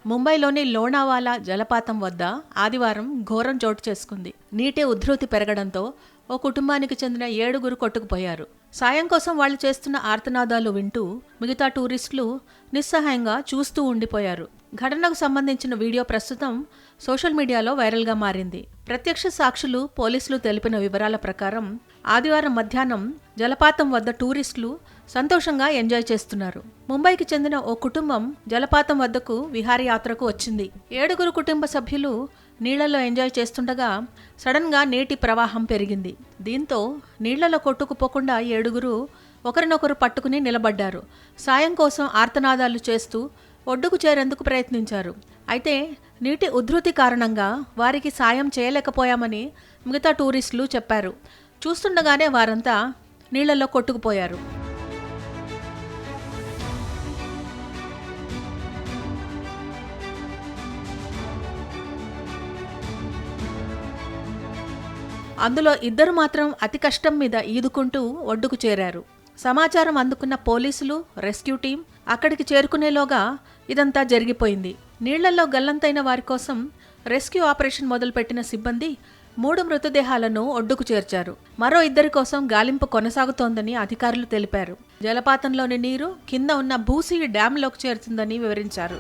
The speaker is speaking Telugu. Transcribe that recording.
ముంబైలోని లోనావాలా జలపాతం వద్ద ఆదివారం ఘోరం చోటు చేసుకుంది. నీటి ఉధృతి పెరగడంతో ఓ కుటుంబానికి చెందిన 7 కొట్టుకుపోయారు. సాయం కోసం వాళ్ళు చేస్తున్న ఆర్తనాదాలు వింటూ మిగతా టూరిస్టులు నిస్సహాయంగా చూస్తూ ఉండిపోయారు. ఘటనకు సంబంధించిన వీడియో ప్రస్తుతం సోషల్ మీడియాలో వైరల్గా మారింది. ప్రత్యక్ష సాక్షులు, పోలీసులు తెలిపిన వివరాల ప్రకారం ఆదివారం మధ్యాహ్నం జలపాతం వద్ద టూరిస్టులు సంతోషంగా ఎంజాయ్ చేస్తున్నారు. ముంబైకి చెందిన ఓ కుటుంబం జలపాతం వద్దకు విహారయాత్రకు వచ్చింది. 7 కుటుంబ సభ్యులు నీళ్లలో ఎంజాయ్ చేస్తుండగా సడన్గా నీటి ప్రవాహం పెరిగింది. దీంతో నీళ్లలో కొట్టుకుపోకుండా 7 ఒకరినొకరు పట్టుకుని నిలబడ్డారు. సాయం కోసం ఆర్తనాదాలు చేస్తూ ఒడ్డుకు చేరేందుకు ప్రయత్నించారు. అయితే నీటి ఉధృతి కారణంగా వారికి సాయం చేయలేకపోయామని మిగతా టూరిస్టులు చెప్పారు. చూస్తుండగానే వారంతా నీళ్లలో కొట్టుకుపోయారు. అందులో 2 మాత్రం అతి కష్టం మీద ఈదుకుంటూ ఒడ్డుకు చేరారు. సమాచారం అందుకున్న పోలీసులు, రెస్క్యూ టీం అక్కడికి చేరుకునేలోగా ఇదంతా జరిగిపోయింది. నీళ్లలో గల్లంతైన వారి కోసం రెస్క్యూ ఆపరేషన్ మొదలుపెట్టిన సిబ్బంది 3 మృతదేహాలను ఒడ్డుకు చేర్చారు. మరో 2 కోసం గాలింపు కొనసాగుతోందని అధికారులు తెలిపారు. జలపాతంలోని నీరు కింద ఉన్న భూసి డ్యాంలోకి చేరుతుందని వివరించారు.